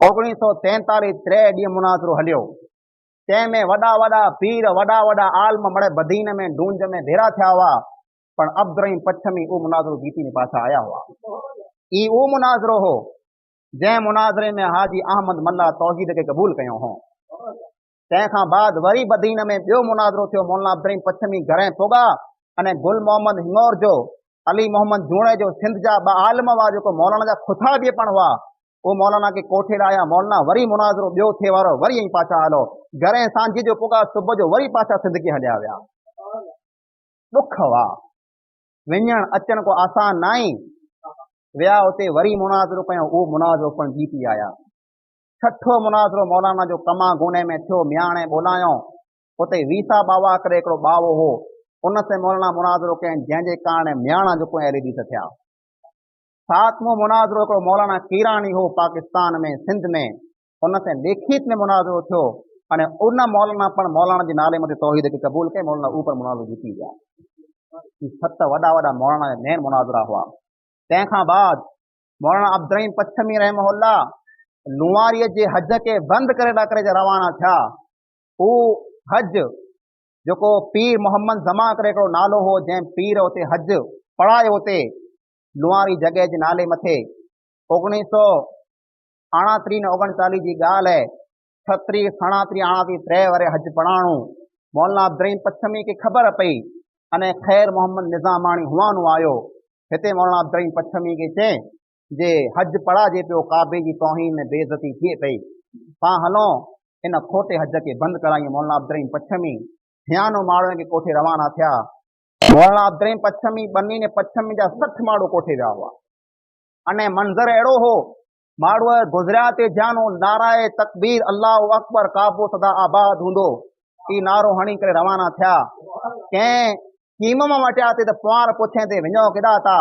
1943 3 ॾींहं मुनाज़रो हलियो। तंहिंमें वॾा वॾा पीर, वॾा वॾा आलम मड़े बदीन में ढूंज में भेरा थिया हुआ, पण अब्दुल पच्छमी उहो मुनाज़रो जीती ने पाछा आया हुआ। ई उहो मुनाज़रो हो जंहिं मुनाज़रे में हाजी अहमद मल्ला तौहीद खे क़बूल कयो हो। तंहिंखां बाद वरी बदीन में ॿियो मुनाज़रो थियो। मौलाना अब्दुल पच्छमी घणे पुॻा, अने गुल मोहम्मद हिंगोर जो, अली मोहम्मद जूणे जो, सिंध जा 2 आलम हुआ जेको मौलाना जा खुथा बि पण हुआ, वो मौलाना के कोठे लाया। मौलाना वरी मुनाज़रो ॿियो थिए वारो, वरी यहीं पाछा हलो। घणे सांझी जो पुॻा, सुबुह जो वरी पाछा सिंध खे हलिया विया। ॾुख हुआ, वञण अचण को आसान न आई। विया उते वरी मुनाज़रो कयो, उहो मुनाज़रो पण जीती आया। छठो मुनाज़रो मौलाना जो कमा गुने में थियो, मियाणे ॿोलायो। उते वीसा बावा करे हिकिड़ो ॿावो हो, उन से मौलाना मुनाज़रो कयनि, जंहिंजे कारण मियाणा जेको एरेडी थिया। सातमो मुनाज़रो हिकिड़ो मौलाना कीरानी हो पाकिस्तान में, सिंध में, उन से लिखित में मुनाज़रो थियो। अने उन मौलाना पण मौलाना जे नाले मथे तौहीद खे क़बूल कई, मौलाना ऊपर मुनाज़रो जीती विया। ई 7 वॾा वॾा मौलाना जा मेन मुनाज़रा हुआ। तंहिंखां बाद मौलाना अब्दुल रहीम पच्छमी रहमहुल्लाह लुवारीअ जे हज खे बंदि करे ॾाकरे जा रवाना थिया। हू हज जेको पीर मोहम्मद ज़मा करे हिकिड़ो नालो हो, जंहिं पीर उते हज पढ़ायो उते लुवारी जॻह जे नाले मथे। 1939 ने 39 जी ॻाल्हि आहे। 36, 38, 39 वरे हज पढ़ाणो मौलाना अब्दुल रहीम पच्छमी खे ख़बर पई। अने ख़ैर मोहम्मद निज़ामाणी हुआनो आयो, हिते मौलाना अब्दुल रहीम पच्छमी खे चए जे हज पढ़ाजे पियो, काबे जी तौहीन में बेइज़ती थिए पई, पां हलो इन खोटे हज खे बंदि करायूं। मौलाना अब्दुल रहीम पच्छमी हियानो माण्हुनि खे कोठे रवाना थिया। मौलाना अब्दुल रहीम पच्छमी बनी ने पच्छमी जा 60 माण्हू कोठे विया हुआ। अने मंज़र अहिड़ो हो, माण्हू गुज़रिया ते जानो नाराए तकबीर अल्लाहु अकबर काबो सदा आबाद हूंदो, ई नारो हणी करे रवाना थिया। कंहिं कीमम वटिया ते त पुआर पुछे ते वञो केॾा था,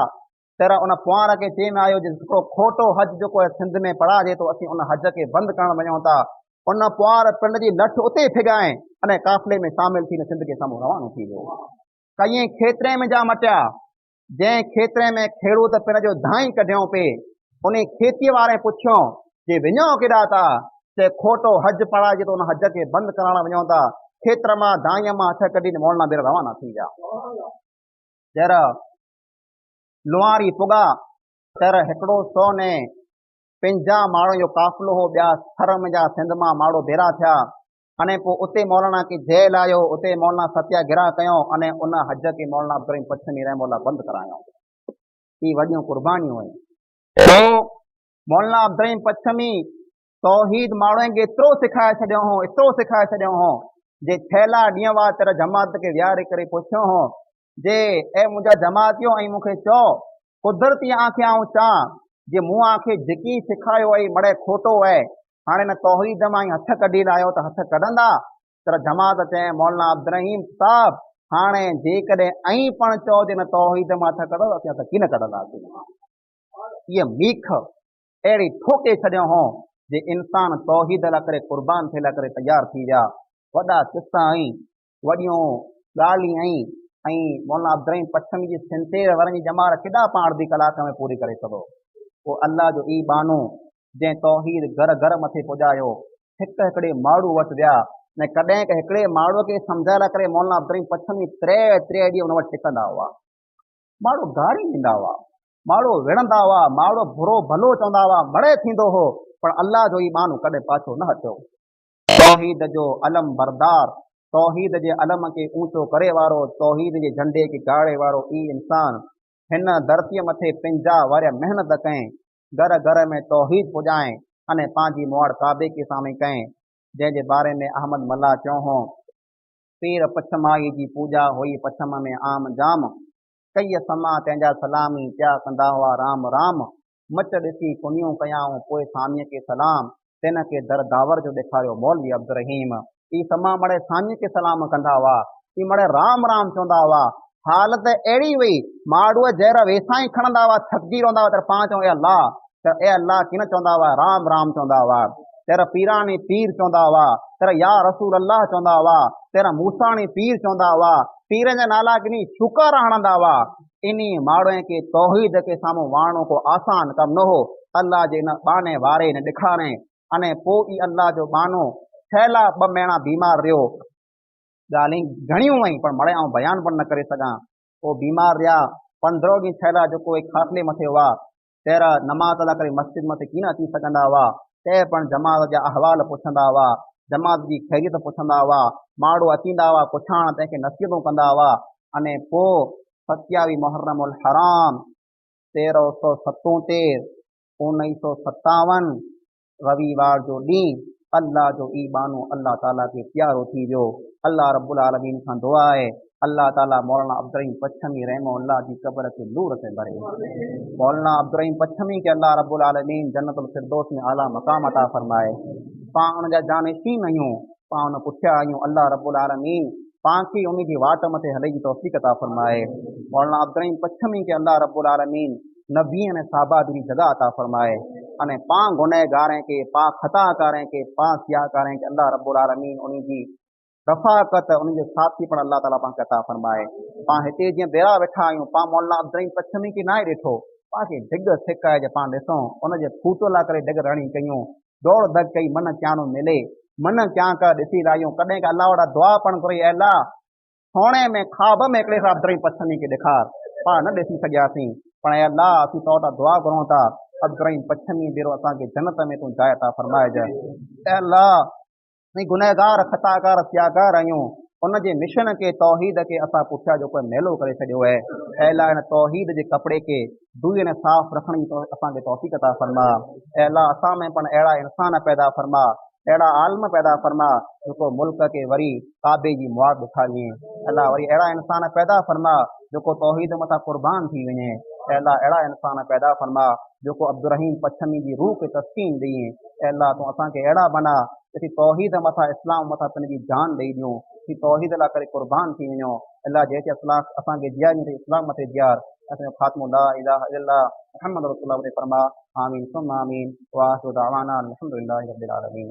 तर उन पुआर खे चई में आयो जेको खोटो हज जेको सिंध में पढ़ाजे थो, असीं उन हज खे बंदि करणु वञूं था। उन पुआर पिंड जी लठ उते फिगाए अने काफ़िले में शामिल थी सिंध के साम्हूं रवानो थी वियो। कई खेतरे में जा मटिया, जंहिं खेतरे में खेड़ूत पिण जो धाई कढियो पे, उन खेती वारे पुछियो जे वञो केॾा था, चए खोटो हज पढ़ाइजे तो उन हज खे बंदि करणु वञूं था। खेत्र मां दाईअ मां हथ कढी मौलाना बेर रवाना थी विया। जर लुआरी पुगा तर 100 ने 50 माण्हू जो काफ़िलो हो, ॿिया थरम जा सिंध मां माण्हू भेरा थिया। अने पोइ उते मौलाना खे जेल आयो, उते मौलाना सत्याग्रह कयो, अने उन हज खे मौलाना अब्दुल रहीम पच्छमी रहमहुल्लाह बंदि करायो। ई वॾियूं कुर्बानियूं आहिनि। पोइ मौलाना अब्दुल रहीम पच्छमी तौहीद माण्हुनि खे एतिरो सिखाए छॾियो हो, एतिरो सिखाए छॾियो हो, जे छेला ॾींहं वार तर जमात खे विहारे करे पुछियो हो जे ए मुंहिंजा जमातियो ऐं मूंखे चओ कुदरती आंखें आऊं चा जे मूं आंखे जेकी सिखायो आहे मड़े खोटो आहे, हाणे न तौहीद मां ई हथ कढी लायो त हथ कढंदा। तर जमात चए मौलाना अब्दुल रहीम साहब हाणे जेकॾहिं ऐं पण चओ जे न तौहीद मां हथ कढो, असीं हथ कीन कढंदासीं। इहा मीख अहिड़ी ठोके छॾियो हो जे इंसान तौहीद लाइ करे क़ुर्बान थिए लाइ करे तयारु थी विया। वॾा किस्सा ऐं वॾियूं ॻाल्हियूं ऐं मौलाना अब्दुल रहीम पच्छमी जी सिंतेर वरनि जी जमार केॾा पाण अधी कलाक में पूरी करे सघो। पोइ अल्लाह जो ई बानो जंहिं तौहीद घर घर मथे पुॼायो, हिकिड़े माण्हू वटि विया न कॾहिं क हिकिड़े माण्हूअ खे सम्झाइण लाइ करे मौलाना अब्दुल रहीम पच्छमी 3 ॾींहं हुन वटि टिकंदा हुआ। माण्हू गाड़ी ॾींदा हुआ, माण्हू विढ़ंदा हुआ, माण्हू बुरो भलो चवंदा हुआ, मड़े थींदो हो, पर अल्लाह जो ई बानो कॾहिं पाछो न हटियो। तौहीद जो अलम बरदार, तौहीद जे अलम खे ऊंचो करे वारो, तौहीद जे झंडे खे गाड़े वारो ई इंसान हिन धरतीअ मथे 50 वर महिनत कयईं, घर घर में तौहीद पुॼाएं अने पंहिंजी मुआड़ काबे के साम्हूं कयईं, जंहिंजे बारे में अहमद मल्ला चयो हो पीर पछमाई जी पूॼा हुई पछम में आम जाम, कई समा तंहिंजा सलामी पिया कंदा हुआ राम राम, मच ॾिसी कुनियूं कयाऊं पोइ सामीअ खे सलाम, तिन खे दर दावर जो ॾेखारियो मौलवी अब्दुल रहीम। ई समा मड़े सामीअ खे सलाम कंदा हुआ, ई मड़े राम राम चवंदा हुआ। हालत अहिड़ी हुई माण्हूअ जहिड़ा वेसा ई खणंदा हुआ, थकिजी रहंदा हुआ, त पाण चऊं ए अल्लाह, त ए अल्लाह कीन चवंदा हुआ, राम राम चवंदा हुआ। तेरा पीरानी पीर चवंदा हुआ, तेरा या रसूल अल्लाह चवंदा हुआ, तेरा मूसाणी पीर चवंदा हुआ, पीर जा नाला किनी शुकारा हणंदा हुआ। इन माण्हूअ खे तौहीद खे साम्हूं वारणो को आसान कमु न हो। अल्लाह जे न बाने वारे न ॾेखारे अने पोइ ई अल्लाह जो बानो थैला 2 महीना बीमार रहियो। ॻाल्हियूं घणियूं आहिनि पर मड़े आउं बयान पण न करे सघां। पोइ बीमार रहिया, 15 ॾींहं थैला जेको खाटले मथे हुआ, तेरा नमाज़ अदा करे मस्जिद मथे कीन अची सघंदा हुआ, ते पण जमात जा अहवाल पुछंदा हुआ, जमात जी ख़ैरियत पुछंदा हुआ, माण्हू अचींदा हुआ पुछाण, तंहिंखे नसीहतूं कंदा हुआ। अने पोइ 27 मुहर्रमुल हराम 1377 1957 रविवार जो ॾींहुं अल्लाह जो ई बानो अल्लाह ताला खे प्यारो थी वियो। अल्लाह रब्बुल आलमीन खां दुआ आहे अल्लाह ताला मौलाना अब्दुर्रहीम पच्छमी रहमहुल्लाह की कब्र के नूर से भरे। मौलाना अब्दुर्रहीम पच्छमी के अल्लाह रब्बुल आलमीन जन्नतुल फिरदौस में आला मकाम अता फरमाए। पाण उन जा जानशीन आहियूं, पाण उन पुठियां आहियूं। अल्लाह रब्बुल आलमीन पाण खे उन जी वाट मथे हले जी तौफ़ीक़ अता फरमाए। मौलाना अब्दुर्रहीम पच्छमी के अल्लाह रब्बुल आलमीन नबी ने साहबा दी जगह अता फरमाए। अने पाण गुनहगारें के, पा खताकारें के, पा सियाकारें के अल्लाह रब्बुल आलमीन उन जी रफ़ाकत उनके साथी पण अल्लाह ताला पाण खे अता फरमाए। पाण हिते जीअं बेरा वेठा आहियूं, पाण मौलाना अब्दुर्रहीम पच्छमी खे नाहे ॾिठो, पाण खे ढिग सिकाए जे पाण ॾिसूं, उनजे फूटो लाइ करे ढिग रणी कयूं, दौड़ धग कई, मन क्यानो मिले, मन क्या कर ॾिसी लाहियूं। कॾहिं का अल्लाह वॾा दुआ पण करे, अल्लाह सोणे में ख़्वाब में हिकिड़े सां अब्दुर्रहीम पच्छमी खे ॾेखार, पाण न ॾिसी सघियासीं, पर ऐं अल्लाह असीं तो वटां दुआ घुरूं था, अब्दुर्रहीम पच्छमी जहिड़ो असांखे जन्नत में तूं जाइ अता फरमाइजांइ। ऐं अल्लाह गुनहगार खताकार सियाकार आहियूं, उनजे मिशन के तौहीद के असां पुठियां जेको मेलो करे छॾियो आहे। ऐं अल्लाह इन तौहीद जे कपिड़े के दुई ने साफ़ रखण जी असांखे तौफ़ीक़ अता फरमा। ऐं अल्लाह असां में पण अहिड़ा इंसान पैदा फरमा, अहिड़ा आलिम पैदा फरमा जेको मुल्क के वरी काबे जी मुआद ॾेखारियईं। अल्लाह वरी अहिड़ा इंसान पैदा फरमा जेको तौहीद मथां कुर्बान थी वञे। ऐं अल्लाह अहिड़ा इंसान पैदा फरमा जेको अब्दुर्रहीम पच्छमी जी रूह खे तस्कीन ॾिए। ऐं अल्लाह तूं असांखे अहिड़ा बना कि तौहीद मथां इस्लाम मथां पंहिंजी जान ॾेई ॾियूं, कि तौहीद लाइ करे कुर्बान थी वञो। अल्लाह जेके असांखे जियारी ते इस्लाम मथे जियार, असांजो ख़ात्मो ला इलाहा इल्लल्लाह मुहम्मद रसूलुल्लाह फरमा। आमीन सुम्मा आमीन। व आखिरु दावाना अल्हम्दुलिल्लाहि रब्बिल आलमीन।